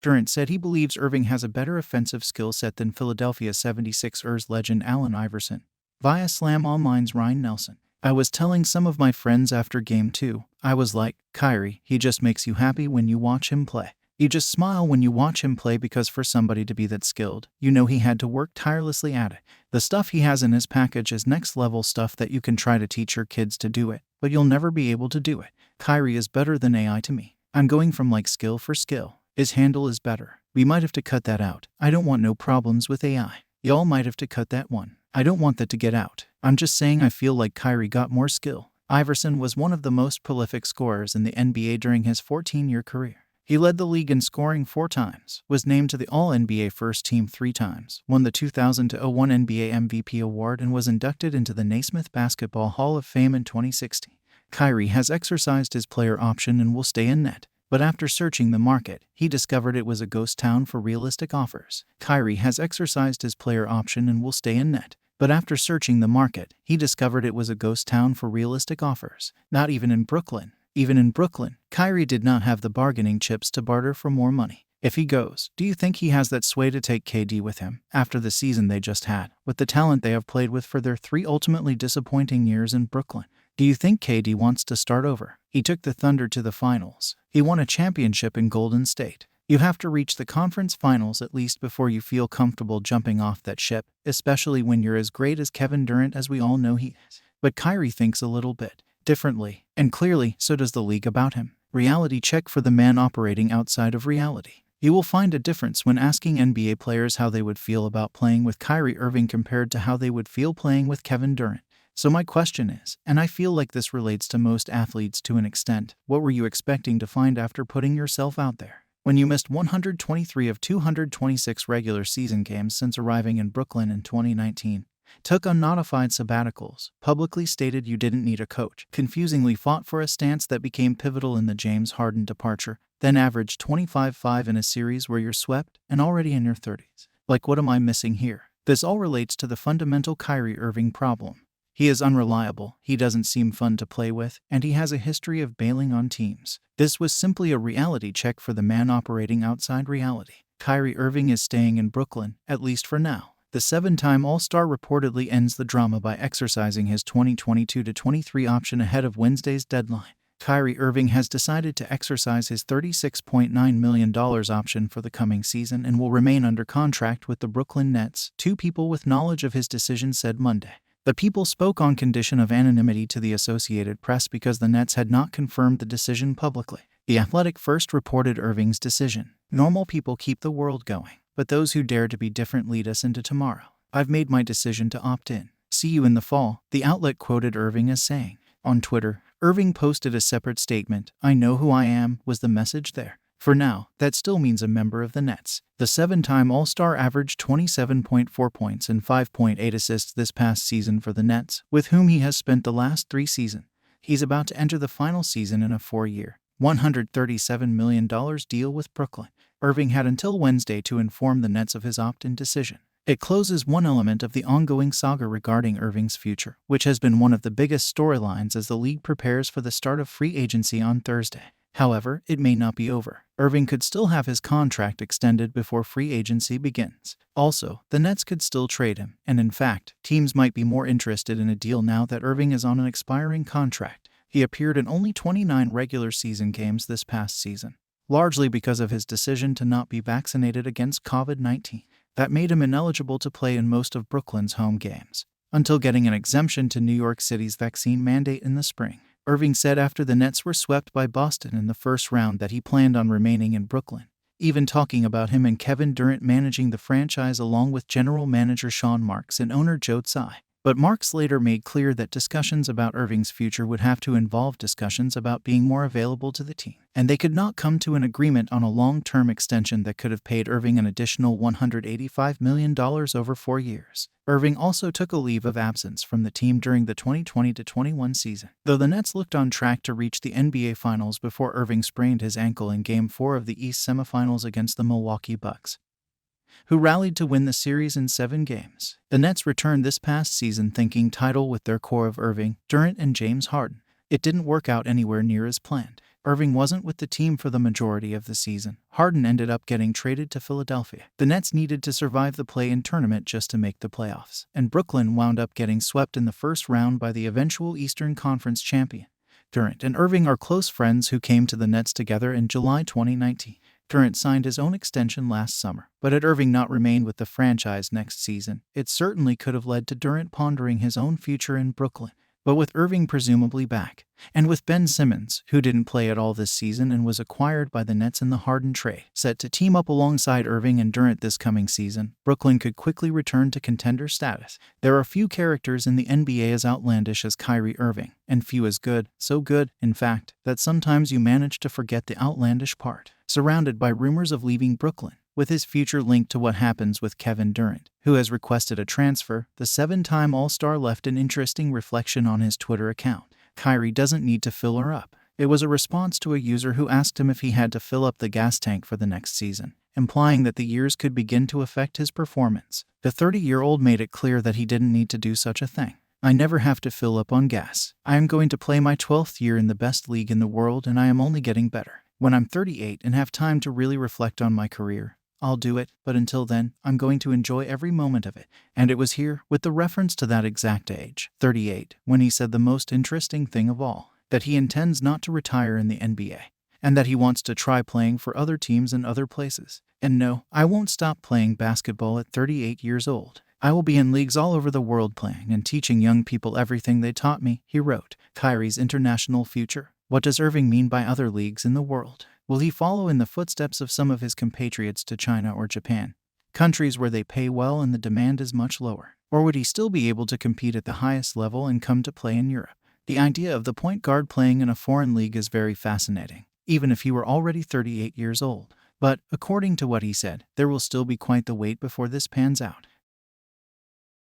Durant said he believes Irving has a better offensive skill set than Philadelphia 76ers legend Allen Iverson. Via Slam Online's Ryan Nelson. I was telling some of my friends after Game 2, I was like, Kyrie, he just makes you happy when you watch him play. You just smile when you watch him play because for somebody to be that skilled, you know he had to work tirelessly at it. The stuff he has in his package is next level stuff that you can try to teach your kids to do it, but you'll never be able to do it. Kyrie is better than AI to me. I'm going from like skill for skill. His handle is better. We might have to cut that out. I don't want no problems with AI. Y'all might have to cut that one. I don't want that to get out. I'm just saying I feel like Kyrie got more skill. Iverson was one of the most prolific scorers in the NBA during his 14-year career. He led the league in scoring 4 times, was named to the All-NBA First Team 3 times, won the 2000-01 NBA MVP award, and was inducted into the Naismith Basketball Hall of Fame in 2016. Kyrie has exercised his player option and will stay in net. But after searching the market, he discovered it was a ghost town for realistic offers. Kyrie has exercised his player option and will stay in net. But after searching the market, he discovered it was a ghost town for realistic offers. Not even in Brooklyn. Even in Brooklyn, Kyrie did not have the bargaining chips to barter for more money. If he goes, do you think he has that sway to take KD with him, after the season they just had, with the talent they have played with for their 3 ultimately disappointing years in Brooklyn? Do you think KD wants to start over? He took the Thunder to the finals. He won a championship in Golden State. You have to reach the conference finals at least before you feel comfortable jumping off that ship, especially when you're as great as Kevin Durant as we all know he is. But Kyrie thinks a little bit differently, and clearly, so does the league about him. Reality check for the man operating outside of reality. You will find a difference when asking NBA players how they would feel about playing with Kyrie Irving compared to how they would feel playing with Kevin Durant. So my question is, and I feel like this relates to most athletes to an extent, what were you expecting to find after putting yourself out there? When you missed 123 of 226 regular season games since arriving in Brooklyn in 2019, took unnotified sabbaticals, publicly stated you didn't need a coach, confusingly fought for a stance that became pivotal in the James Harden departure, then averaged 25-5 in a series where you're swept and already in your 30s. Like, what am I missing here? This all relates to the fundamental Kyrie Irving problem. He is unreliable, he doesn't seem fun to play with, and he has a history of bailing on teams. This was simply a reality check for the man operating outside reality. Kyrie Irving is staying in Brooklyn, at least for now. The 7-time All-Star reportedly ends the drama by exercising his 2022-23 option ahead of Wednesday's deadline. Kyrie Irving has decided to exercise his $36.9 million option for the coming season and will remain under contract with the Brooklyn Nets, 2 people with knowledge of his decision said Monday. The people spoke on condition of anonymity to the Associated Press because the Nets had not confirmed the decision publicly. The Athletic first reported Irving's decision. Normal people keep the world going, but those who dare to be different lead us into tomorrow. I've made my decision to opt in. See you in the fall, the outlet quoted Irving as saying. On Twitter, Irving posted a separate statement. I know who I am, was the message there. For now, that still means a member of the Nets. The 7-time All-Star averaged 27.4 points and 5.8 assists this past season for the Nets, with whom he has spent the last 3 seasons. He's about to enter the final season in a 4-year, $137 million deal with Brooklyn. Irving had until Wednesday to inform the Nets of his opt-in decision. It closes one element of the ongoing saga regarding Irving's future, which has been one of the biggest storylines as the league prepares for the start of free agency on Thursday. However, it may not be over. Irving could still have his contract extended before free agency begins. Also, the Nets could still trade him, and in fact, teams might be more interested in a deal now that Irving is on an expiring contract. He appeared in only 29 regular season games this past season, largely because of his decision to not be vaccinated against COVID-19. That made him ineligible to play in most of Brooklyn's home games, until getting an exemption to New York City's vaccine mandate in the spring. Irving said after the Nets were swept by Boston in the first round that he planned on remaining in Brooklyn, even talking about him and Kevin Durant managing the franchise along with general manager Sean Marks and owner Joe Tsai. But Marks later made clear that discussions about Irving's future would have to involve discussions about being more available to the team, and they could not come to an agreement on a long-term extension that could have paid Irving an additional $185 million over 4 years. Irving also took a leave of absence from the team during the 2020-21 season, though the Nets looked on track to reach the NBA Finals before Irving sprained his ankle in Game 4 of the East semifinals against the Milwaukee Bucks, who rallied to win the series in 7 games. The Nets returned this past season thinking title with their core of Irving, Durant, and James Harden. It didn't work out anywhere near as planned. Irving wasn't with the team for the majority of the season. Harden ended up getting traded to Philadelphia. The Nets needed to survive the play-in tournament just to make the playoffs, and Brooklyn wound up getting swept in the first round by the eventual Eastern Conference champion. Durant and Irving are close friends who came to the Nets together in July 2019. Durant signed his own extension last summer, but had Irving not remained with the franchise next season, it certainly could have led to Durant pondering his own future in Brooklyn. But with Irving presumably back, and with Ben Simmons, who didn't play at all this season and was acquired by the Nets in the Harden trade, set to team up alongside Irving and Durant this coming season, Brooklyn could quickly return to contender status. There are few characters in the NBA as outlandish as Kyrie Irving, and few as good, so good, in fact, that sometimes you manage to forget the outlandish part. Surrounded by rumors of leaving Brooklyn, with his future linked to what happens with Kevin Durant, who has requested a transfer, the 7-time All-Star left an interesting reflection on his Twitter account. Kyrie doesn't need to fill her up. It was a response to a user who asked him if he had to fill up the gas tank for the next season, implying that the years could begin to affect his performance. The 30-year-old made it clear that he didn't need to do such a thing. I never have to fill up on gas. I am going to play my 12th year in the best league in the world, and I am only getting better. When I'm 38 and have time to really reflect on my career, I'll do it, but until then, I'm going to enjoy every moment of it. And it was here, with the reference to that exact age, 38, when he said the most interesting thing of all, that he intends not to retire in the NBA, and that he wants to try playing for other teams in other places. And no, I won't stop playing basketball at 38 years old. I will be in leagues all over the world playing and teaching young people everything they taught me, he wrote. Kyrie's international future. What does Irving mean by other leagues in the world? Will he follow in the footsteps of some of his compatriots to China or Japan, countries where they pay well and the demand is much lower? Or would he still be able to compete at the highest level and come to play in Europe? The idea of the point guard playing in a foreign league is very fascinating, even if he were already 38 years old. But, according to what he said, there will still be quite the wait before this pans out.